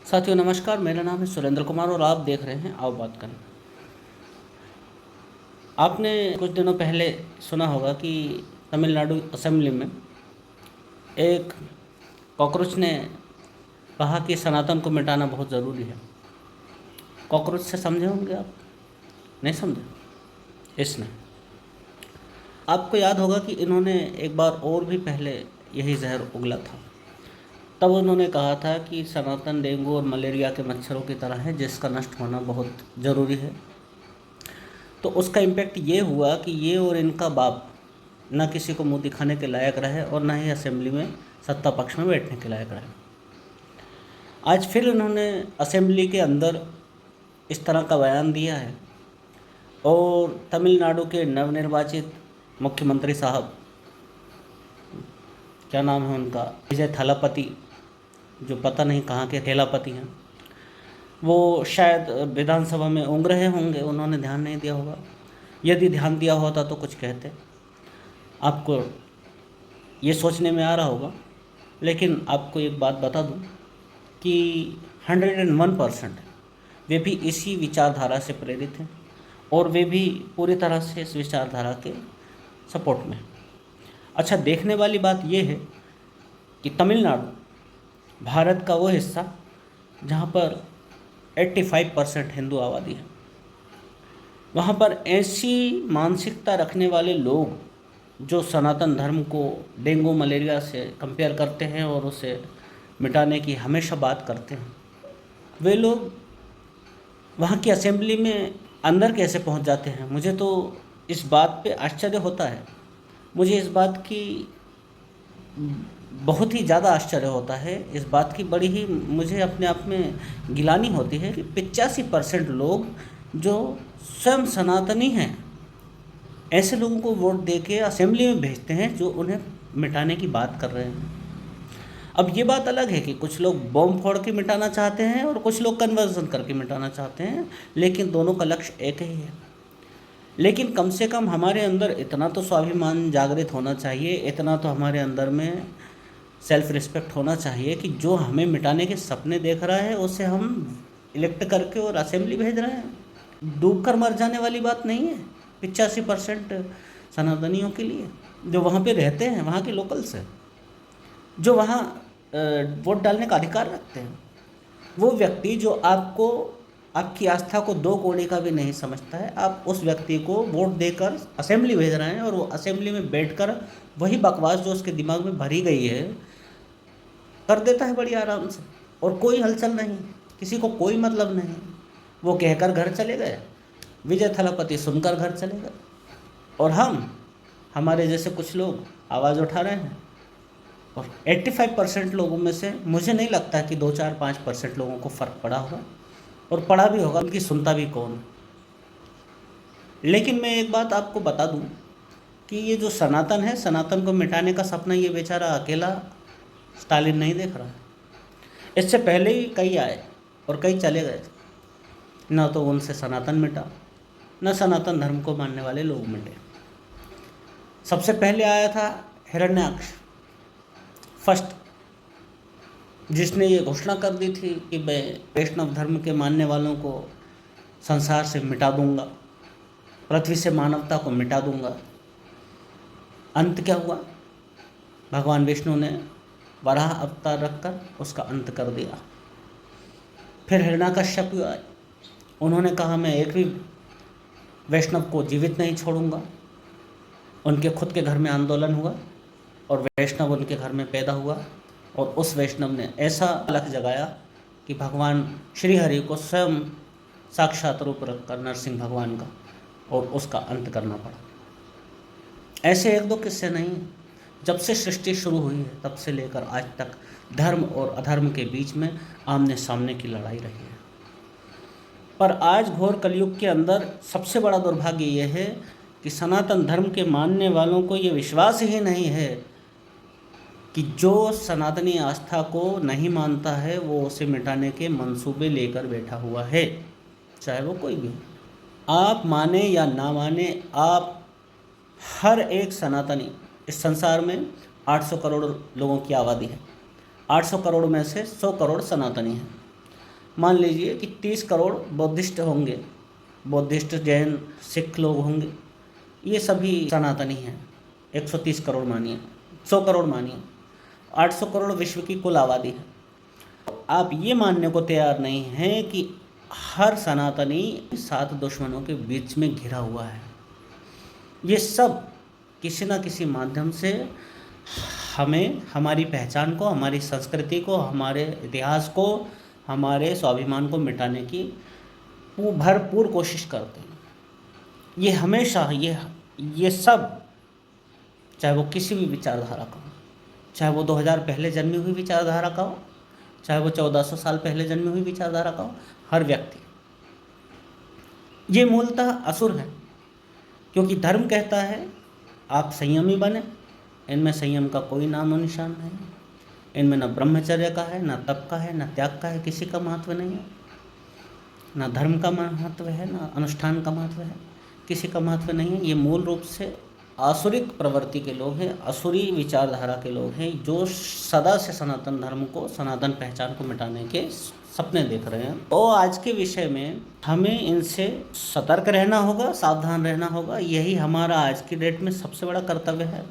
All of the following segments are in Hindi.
साथियों नमस्कार, मेरा नाम है सुरेंद्र कुमार और आप देख रहे हैं आओ बात करें। आपने कुछ दिनों पहले सुना होगा कि तमिलनाडु असेंबली में एक कॉकरोच ने कहा कि सनातन को मिटाना बहुत ज़रूरी है। कॉकरोच से समझे होंगे आप? नहीं समझे? इसने आपको याद होगा कि इन्होंने एक बार और भी पहले यही जहर उगला था। तब उन्होंने कहा था कि सनातन डेंगू और मलेरिया के मच्छरों की तरह है जिसका नष्ट होना बहुत ज़रूरी है। तो उसका इम्पैक्ट ये हुआ कि ये और इनका बाप न किसी को मुंह दिखाने के लायक रहे और न ही असेंबली में सत्ता पक्ष में बैठने के लायक रहे। आज फिर उन्होंने असेंबली के अंदर इस तरह का बयान दिया है और तमिलनाडु के नवनिर्वाचित मुख्यमंत्री साहब, क्या नाम है उनका, विजय थालापति, जो पता नहीं कहाँ के थेलापति हैं, वो शायद विधानसभा में ऊँग रहे होंगे, उन्होंने ध्यान नहीं दिया होगा। यदि ध्यान दिया होता तो कुछ कहते, आपको ये सोचने में आ रहा होगा। लेकिन आपको एक बात बता दूं कि 101% वे भी इसी विचारधारा से प्रेरित हैं और वे भी पूरी तरह से इस विचारधारा के सपोर्ट में। अच्छा, देखने वाली बात यह है कि तमिलनाडु भारत का वो हिस्सा जहाँ पर 85% हिंदू आबादी है, वहाँ पर ऐसी मानसिकता रखने वाले लोग जो सनातन धर्म को डेंगू मलेरिया से कंपेयर करते हैं और उसे मिटाने की हमेशा बात करते हैं, वे लोग वहाँ की असेंबली में अंदर कैसे पहुँच जाते हैं? मुझे तो इस बात पे आश्चर्य होता है। मुझे इस बात की बहुत ही ज़्यादा आश्चर्य होता है। इस बात की बड़ी ही मुझे अपने आप में गिलानी होती है कि 85% लोग जो स्वयं सनातनी हैं, ऐसे लोगों को वोट दे के असेंबली में भेजते हैं जो उन्हें मिटाने की बात कर रहे हैं। अब ये बात अलग है कि कुछ लोग बॉम्ब फोड़ के मिटाना चाहते हैं और कुछ लोग कन्वर्जन करके मिटाना चाहते हैं, लेकिन दोनों का लक्ष्य एक ही है। लेकिन कम से कम हमारे अंदर इतना तो स्वाभिमान जागृत होना चाहिए, इतना तो हमारे अंदर में सेल्फ रिस्पेक्ट होना चाहिए कि जो हमें मिटाने के सपने देख रहा है उसे हम इलेक्ट करके और असेंबली भेज रहे हैं। डूब कर मर जाने वाली बात नहीं है 85% सनातनियों के लिए जो वहाँ पे रहते हैं, वहाँ के लोकल्स हैं, जो वहाँ वोट डालने का अधिकार रखते हैं। वो व्यक्ति जो आपको, आपकी आस्था को दो कौड़ी का भी नहीं समझता है, आप उस व्यक्ति को वोट देकर असेंबली भेज रहे हैं और वो असेंबली में बैठकर वही बकवास जो उसके दिमाग में भरी गई है कर देता है बड़ी आराम से, और कोई हलचल नहीं, किसी को कोई मतलब नहीं। वो कहकर घर चले गए, विजय थलापति सुनकर घर चले गए, और हमारे जैसे कुछ लोग आवाज़ उठा रहे हैं। और 85% लोगों में से मुझे नहीं लगता कि 2-4-5% लोगों को फ़र्क पड़ा होगा, और पड़ा भी होगा, उनकी सुनता भी कौन। लेकिन मैं एक बात आपको बता दूं कि ये जो सनातन है, सनातन को मिटाने का सपना ये बेचारा अकेला स्टालिन नहीं देख रहा है। इससे पहले ही कई आए और कई चले गए, ना तो उनसे सनातन मिटा, न सनातन धर्म को मानने वाले लोग मिटे। सबसे पहले आया था हिरण्याक्ष फर्स्ट, जिसने ये घोषणा कर दी थी कि मैं वैष्णव धर्म के मानने वालों को संसार से मिटा दूंगा, पृथ्वी से मानवता को मिटा दूंगा। अंत क्या हुआ? भगवान विष्णु ने वराह अवतार रखकर उसका अंत कर दिया। फिर हिरण्याकश्यप आए, उन्होंने कहा मैं एक भी वैष्णव को जीवित नहीं छोड़ूंगा। उनके खुद के घर में आंदोलन हुआ और वैष्णव उनके घर में पैदा हुआ, और उस वैष्णव ने ऐसा अलख जगाया कि भगवान श्री हरि को स्वयं साक्षात रूप रखकर नरसिंह भगवान का, और उसका अंत करना पड़ा। ऐसे एक दो किस्से नहीं, जब से सृष्टि शुरू हुई है तब से लेकर आज तक धर्म और अधर्म के बीच में आमने सामने की लड़ाई रही है। पर आज घोर कलयुग के अंदर सबसे बड़ा दुर्भाग्य यह है कि सनातन धर्म के मानने वालों को ये विश्वास ही नहीं है कि जो सनातनी आस्था को नहीं मानता है वो उसे मिटाने के मंसूबे लेकर बैठा हुआ है, चाहे वो कोई भी हो। आप माने या ना माने, आप हर एक सनातनी, इस संसार में 800 करोड़ लोगों की आबादी है, 800 करोड़ में से 100 करोड़ सनातनी हैं। मान लीजिए कि 30 करोड़ बुद्धिस्ट होंगे, बुद्धिस्ट, जैन, सिख लोग होंगे, ये सभी सनातनी हैं। 130 करोड़ मानिए, 100 करोड़ मानिए, 800 करोड़ विश्व की कुल आबादी है। आप ये मानने को तैयार नहीं हैं कि हर सनातनी 7 दुश्मनों के बीच में घिरा हुआ है। ये सब किसी न किसी माध्यम से हमें, हमारी पहचान को, हमारी संस्कृति को, हमारे इतिहास को, हमारे स्वाभिमान को मिटाने की भरपूर कोशिश करते हैं। ये हमेशा ये सब, चाहे वो किसी भी विचारधारा का हो, चाहे वो 2000 पहले जन्मी हुई विचारधारा का हो, चाहे वो 1400 साल पहले जन्मी हुई विचारधारा का हो, हर व्यक्ति ये मूलतः असुर है। क्योंकि धर्म कहता है आप संयमी बने, इनमें संयम का कोई नाम और निशान नहीं, इनमें न ब्रह्मचर्य का है, न तप का है, न त्याग का है, किसी का महत्व नहीं है। न धर्म का महत्व है, न अनुष्ठान का महत्व है, किसी का महत्व नहीं है। ये मूल रूप से आसुरिक प्रवृत्ति के लोग हैं, असुरी विचारधारा के लोग हैं, जो सदा से सनातन धर्म को, सनातन पहचान को मिटाने के सपने देख रहे हैं। तो आज के विषय में हमें इनसे सतर्क रहना होगा, सावधान रहना होगा। यही हमारा आज की डेट में सबसे बड़ा कर्तव्य है।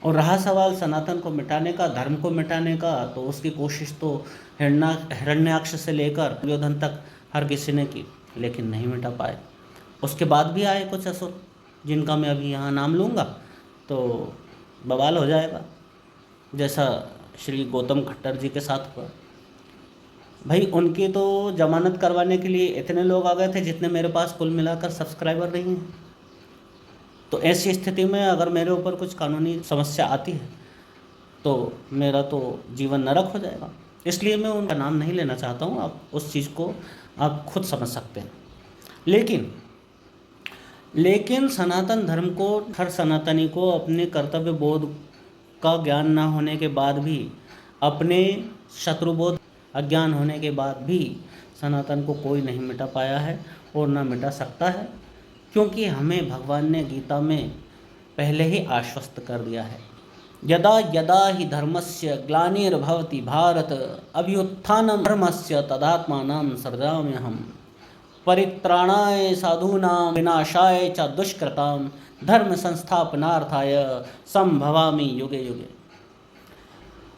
और रहा सवाल सनातन को मिटाने का, धर्म को मिटाने का, तो उसकी कोशिश तो हिरण्याक्ष से लेकर दुर्योधन तक हर किसी ने की, लेकिन नहीं मिटा पाए। उसके बाद भी आए कुछ असुर, जिनका मैं अभी यहाँ नाम लूँगा तो बवाल हो जाएगा, जैसा श्री गौतम खट्टर जी के साथ हुआ। भाई उनकी तो जमानत करवाने के लिए इतने लोग आ गए थे जितने मेरे पास कुल मिलाकर सब्सक्राइबर नहीं हैं। तो ऐसी स्थिति में अगर मेरे ऊपर कुछ कानूनी समस्या आती है तो मेरा तो जीवन नरक हो जाएगा। इसलिए मैं उनका नाम नहीं लेना चाहता हूँ। आप उस चीज़ को आप खुद समझ सकते हैं। लेकिन सनातन धर्म को, हर सनातनी को अपने कर्तव्य बोध का ज्ञान ना होने के बाद भी, अपने शत्रुबोध अज्ञान होने के बाद भी सनातन को कोई नहीं मिटा पाया है और ना मिटा सकता है। क्योंकि हमें भगवान ने गीता में पहले ही आश्वस्त कर दिया है, यदा यदा हि धर्मस्य ग्लानिर्भवति भारत अभ्युत्थानं धर्मस्य तदात्मानं सृजाम्यहम् परित्राणाय साधूनां विनाशाय च दुष्कृतां धर्म संस्थापनार्थाय संभवामि युगे युगे।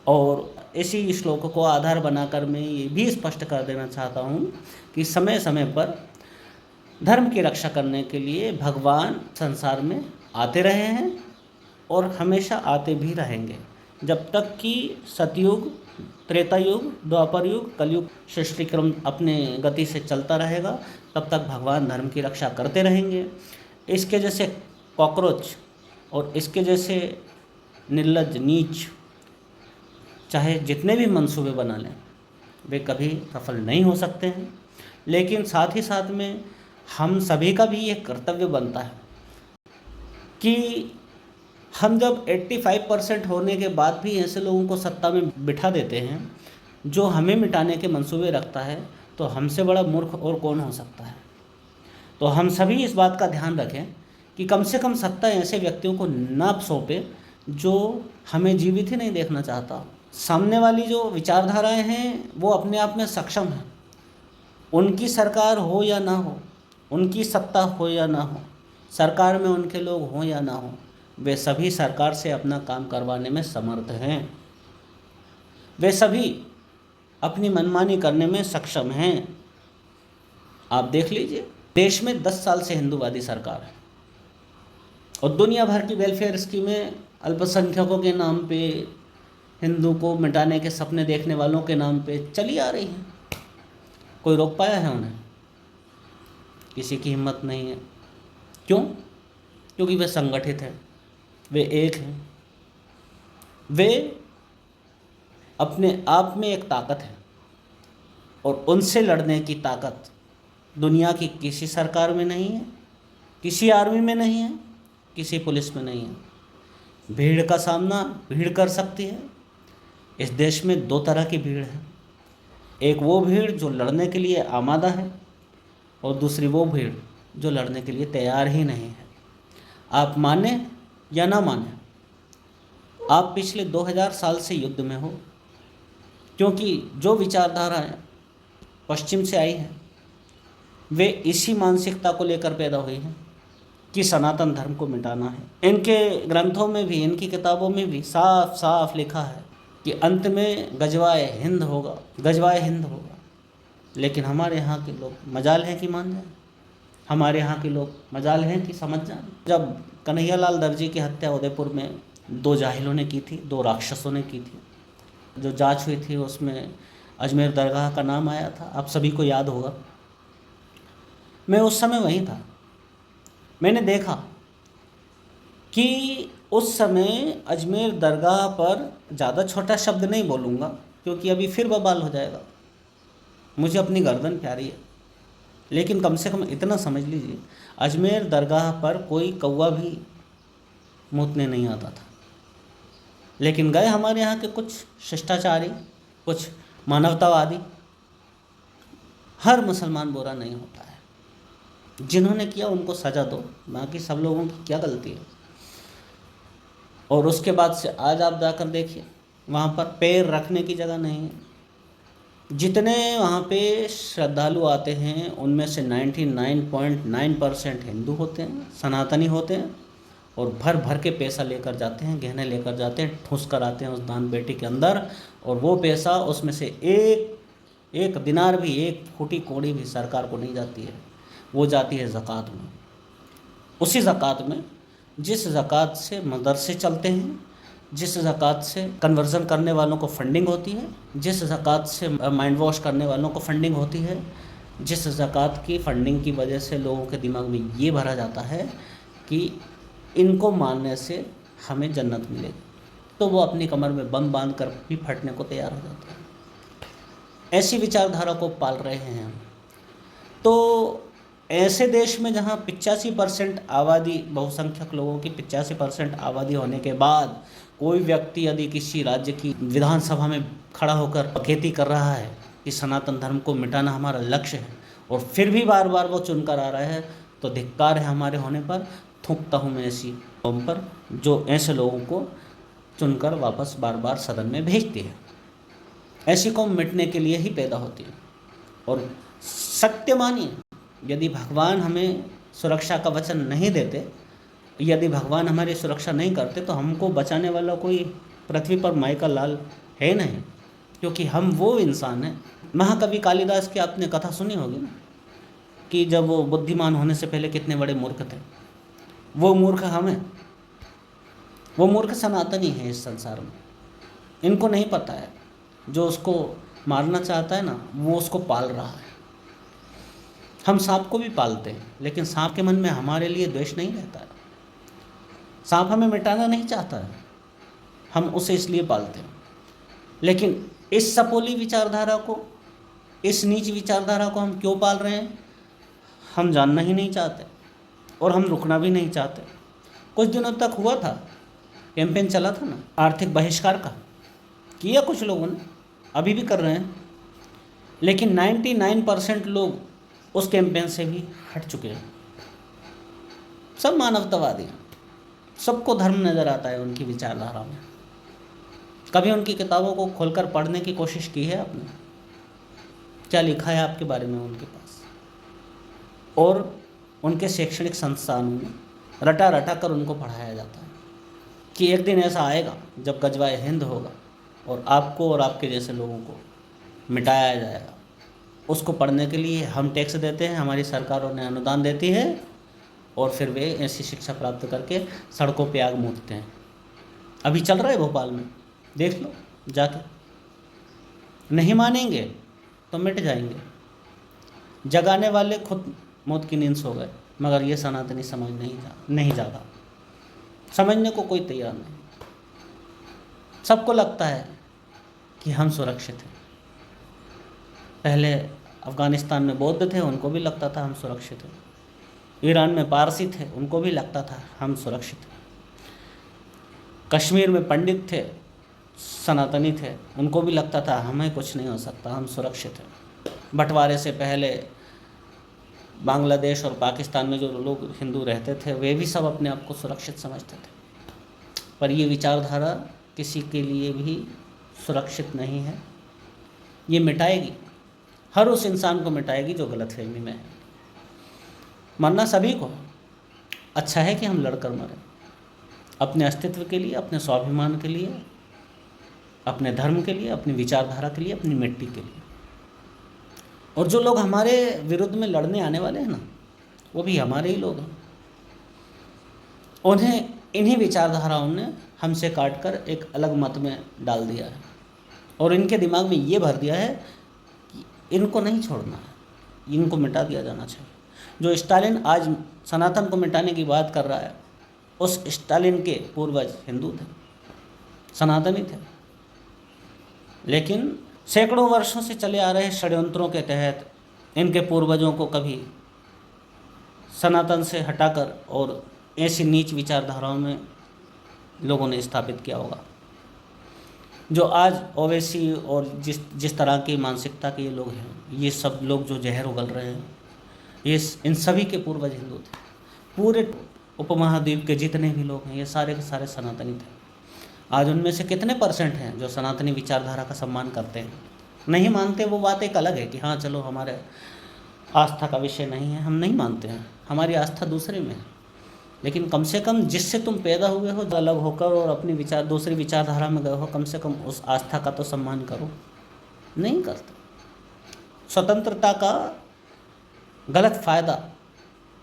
और इसी श्लोक को आधार बनाकर मैं ये भी स्पष्ट कर देना चाहता हूँ कि समय समय पर धर्म की रक्षा करने के लिए भगवान संसार में आते रहे हैं और हमेशा आते भी रहेंगे। जब तक कि सतयुग, त्रेता युग, द्वापर युग, कलयुग सृष्टि क्रम अपने गति से चलता रहेगा, तब तक भगवान धर्म की रक्षा करते रहेंगे। इसके जैसे कॉकरोच और इसके जैसे निर्लज्ज, नीच, चाहे जितने भी मंसूबे बना लें, वे कभी सफल नहीं हो सकते हैं। लेकिन साथ ही साथ में हम सभी का भी ये कर्तव्य बनता है कि हम जब 85% होने के बाद भी ऐसे लोगों को सत्ता में बिठा देते हैं जो हमें मिटाने के मंसूबे रखता है, तो हमसे बड़ा मूर्ख और कौन हो सकता है। तो हम सभी इस बात का ध्यान रखें कि कम से कम सत्ता ऐसे व्यक्तियों को ना सौंपे जो हमें जीवित ही नहीं देखना चाहता। सामने वाली जो विचारधाराएं हैं वो अपने आप में सक्षम हैं। उनकी सरकार हो या ना हो, उनकी सत्ता हो या ना हो, सरकार में उनके लोग हों या ना हो, वे सभी सरकार से अपना काम करवाने में समर्थ हैं। वे सभी अपनी मनमानी करने में सक्षम हैं। आप देख लीजिए, देश में 10 साल से हिंदूवादी सरकार है और दुनिया भर की वेलफेयर स्कीमें अल्पसंख्यकों के नाम पे, हिंदू को मिटाने के सपने देखने वालों के नाम पे चली आ रही हैं। कोई रोक पाया है उन्हें? किसी की हिम्मत नहीं है। क्यों? क्योंकि वे संगठित हैं, वे एक हैं, वे अपने आप में एक ताकत है और उनसे लड़ने की ताकत दुनिया की किसी सरकार में नहीं है, किसी आर्मी में नहीं है, किसी पुलिस में नहीं है। भीड़ का सामना भीड़ कर सकती है। इस देश में 2 तरह की भीड़ है, एक वो भीड़ जो लड़ने के लिए आमादा है और दूसरी वो भीड़ जो लड़ने के लिए तैयार ही नहीं है। आप माने या ना माने, आप पिछले 2000 साल से युद्ध में हो, क्योंकि जो विचारधाराएं पश्चिम से आई हैं, वे इसी मानसिकता को लेकर पैदा हुई हैं कि सनातन धर्म को मिटाना है। इनके ग्रंथों में भी, इनकी किताबों में भी साफ साफ लिखा है कि अंत में गजवाए हिंद होगा, गजवाए हिंद होगा। लेकिन हमारे यहाँ के लोग मजाल हैं कि मान जाएं, हमारे यहाँ के लोग मजाल हैं कि समझ जाएं। जब कन्हैयालाल दर्जी की हत्या उदयपुर में 2 जाहिलों ने की थी, 2 राक्षसों ने की थी, जो जांच हुई थी उसमें अजमेर दरगाह का नाम आया था, आप सभी को याद होगा। मैं उस समय वहीं था। मैंने देखा कि उस समय अजमेर दरगाह पर, ज़्यादा छोटा शब्द नहीं बोलूँगा क्योंकि अभी फिर बवाल हो जाएगा, मुझे अपनी गर्दन प्यारी है, लेकिन कम से कम इतना समझ लीजिए, अजमेर दरगाह पर कोई कौवा भी मूतने नहीं आता था। लेकिन गए हमारे यहाँ के कुछ शिष्टाचारी, कुछ मानवतावादी। हर मुसलमान बुरा नहीं होता है, जिन्होंने किया उनको सज़ा दो, बाकी सब लोगों की क्या गलती है। और उसके बाद से आज आप जाकर देखिए, वहाँ पर पैर रखने की जगह नहीं है। जितने वहाँ पे श्रद्धालु आते हैं उनमें से 99.9% हिंदू होते हैं, सनातनी होते हैं, और भर भर के पैसा लेकर जाते हैं, गहने लेकर जाते हैं, ठूस कर आते हैं उस दान पेटी के अंदर। और वो पैसा, उसमें से एक दिनार भी, एक फूटी कौड़ी भी सरकार को नहीं जाती है, वो जाती है ज़कात में। उसी ज़कात में, जिस ज़कात से मदरसे चलते हैं, जिस ज़कात से कन्वर्ज़न करने वालों को फंडिंग होती है, जिस ज़कात से माइंड वॉश करने वालों को फंडिंग होती है, जिस ज़कात की फंडिंग की वजह से लोगों के दिमाग में ये भरा जाता है कि इनको मानने से हमें जन्नत मिलेगी, तो वो अपनी कमर में बम बांध कर भी फटने को तैयार हो जाते हैं। ऐसी विचारधारा को पाल रहे हैं हम। तो ऐसे देश में जहाँ 85% आबादी, बहुसंख्यक लोगों की 85% आबादी होने के बाद कोई व्यक्ति यदि किसी राज्य की विधानसभा में खड़ा होकर खेती कर रहा है कि सनातन धर्म को मिटाना हमारा लक्ष्य है, और फिर भी बार बार वो चुनकर आ रहा है, तो धिक्कार है हमारे होने पर। थूकता हूँ मैं ऐसी कौम पर जो ऐसे लोगों को चुनकर वापस बार बार सदन में भेजती है। ऐसी कौम मिटने के लिए ही पैदा होती है। और सत्य मानिए, यदि भगवान हमें सुरक्षा का वचन नहीं देते, यदि भगवान हमारी सुरक्षा नहीं करते, तो हमको बचाने वाला कोई पृथ्वी पर माइका लाल है नहीं, क्योंकि हम वो इंसान हैं। महाकवि कालिदास की आपने कथा सुनी होगी ना, कि जब वो बुद्धिमान होने से पहले कितने बड़े मूर्ख थे। वो मूर्ख हम हैं, वो मूर्ख सनातनी है इस संसार में। इनको नहीं पता है, जो उसको मारना चाहता है ना, वो उसको पाल रहा है। हम सांप को भी पालते हैं, लेकिन सांप के मन में हमारे लिए द्वेष नहीं रहता है। सांप हमें मिटाना नहीं चाहता है, हम उसे इसलिए पालते हैं। लेकिन इस सपोली विचारधारा को, इस नीच विचारधारा को हम क्यों पाल रहे हैं, हम जानना ही नहीं चाहते, और हम रुकना भी नहीं चाहते। कुछ दिनों तक हुआ था, कैंपेन चला था ना आर्थिक बहिष्कार का, किया कुछ लोगों ने, अभी भी कर रहे हैं, लेकिन 99% लोग उस कैंपेन से भी हट चुके हैं। सब मानवतावादी हैं, सबको धर्म नज़र आता है उनकी विचारधारा में। कभी उनकी किताबों को खोलकर पढ़ने की कोशिश की है आपने? क्या लिखा है आपके बारे में उनके पास? और उनके शैक्षणिक संस्थानों में रटा रटा कर उनको पढ़ाया जाता है कि एक दिन ऐसा आएगा जब गजवाए हिंद होगा और आपको और आपके जैसे लोगों को मिटाया जाएगा। उसको पढ़ने के लिए हम टैक्स देते हैं, हमारी सरकारों ने अनुदान देती है, और फिर वे ऐसी शिक्षा प्राप्त करके सड़कों पे आग मूतते हैं। अभी चल रहा है भोपाल में, देख लो जाके। नहीं मानेंगे तो मिट जाएंगे। जगाने वाले खुद मौत की नींद सो गए, मगर ये सनातनी समाज नहीं जागा। समझने को कोई तैयार नहीं। सबको लगता है कि हम सुरक्षित हैं। पहले अफ़गानिस्तान में बौद्ध थे, उनको भी लगता था हम सुरक्षित हैं। ईरान में पारसी थे, उनको भी लगता था हम सुरक्षित हैं। कश्मीर में पंडित थे, सनातनी थे, उनको भी लगता था हमें कुछ नहीं हो सकता, हम सुरक्षित हैं। बंटवारे से पहले बांग्लादेश और पाकिस्तान में जो लोग हिंदू रहते थे, वे भी सब अपने आप को सुरक्षित समझते थे। पर ये विचारधारा किसी के लिए भी सुरक्षित नहीं है। ये मिटाएगी, हर उस इंसान को मिटाएगी जो गलतफहमी में है। मरना सभी को, अच्छा है कि हम लड़कर मरें, अपने अस्तित्व के लिए, अपने स्वाभिमान के लिए, अपने धर्म के लिए, अपनी विचारधारा के लिए, अपनी मिट्टी के लिए। और जो लोग हमारे विरुद्ध में लड़ने आने वाले हैं ना, वो भी हमारे ही लोग हैं। उन्हें इन्हीं विचारधाराओं ने हमसे काटकर एक अलग मत में डाल दिया है और इनके दिमाग में ये भर दिया है कि इनको नहीं छोड़ना है, इनको मिटा दिया जाना चाहिए। जो स्टालिन आज सनातन को मिटाने की बात कर रहा है, उस स्टालिन के पूर्वज हिंदू थे, सनातनी थे, लेकिन सैकड़ों वर्षों से चले आ रहे षड्यंत्रों के तहत इनके पूर्वजों को कभी सनातन से हटाकर और ऐसी नीच विचारधाराओं में लोगों ने स्थापित किया होगा। जो आज ओवैसी और जिस तरह की मानसिकता के ये लोग हैं, ये सब लोग जो जहर उगल रहे हैं, ये इन सभी के पूर्वज हिंदू थे। पूरे उपमहाद्वीप के जितने भी लोग हैं, ये सारे के सारे सनातनी थे। आज उनमें से कितने % हैं जो सनातनी विचारधारा का सम्मान करते हैं? नहीं मानते, वो बात एक अलग है कि हाँ चलो हमारे आस्था का विषय नहीं है, हम नहीं मानते हैं, हमारी आस्था दूसरे में है। लेकिन कम से कम जिससे तुम पैदा हुए हो, अलग होकर और अपनी दूसरी विचारधारा में गए हो, कम से कम उस आस्था का तो सम्मान करो। नहीं करते। स्वतंत्रता का गलत फ़ायदा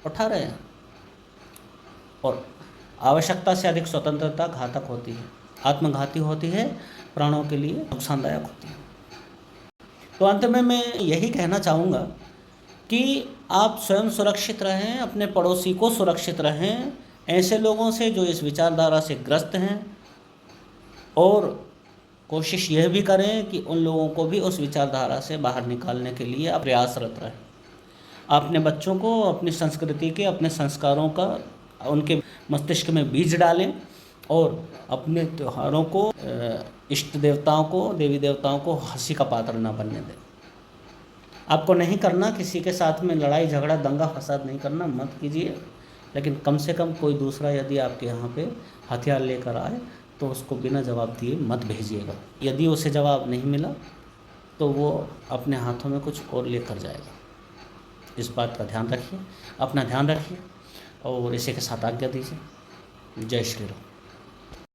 उठा रहे हैं और आवश्यकता से अधिक स्वतंत्रता घातक होती है, आत्मघाती होती है, प्राणों के लिए नुकसानदायक होती है। तो अंत में मैं यही कहना चाहूँगा कि आप स्वयं सुरक्षित रहें, अपने पड़ोसी को सुरक्षित रहें ऐसे लोगों से जो इस विचारधारा से ग्रस्त हैं, और कोशिश यह भी करें कि उन लोगों को भी उस विचारधारा से बाहर निकालने के लिए आप प्रयासरत रहें। अपने बच्चों को अपनी संस्कृति के, अपने संस्कारों का उनके मस्तिष्क में बीज डालें और अपने त्योहारों को, इष्ट देवताओं को, देवी देवताओं को हंसी का पात्र न बनने दें। आपको नहीं करना, किसी के साथ में लड़ाई झगड़ा दंगा फसाद नहीं करना, मत कीजिए, लेकिन कम से कम कोई दूसरा यदि आपके यहाँ पे हथियार लेकर आए तो उसको बिना जवाब दिए मत भेजिएगा। यदि उसे जवाब नहीं मिला तो वो अपने हाथों में कुछ और लेकर जाएगा। इस बात का ध्यान रखिए, अपना ध्यान रखिए और इसी के साथ आज्ञा दीजिए। जय श्री राम।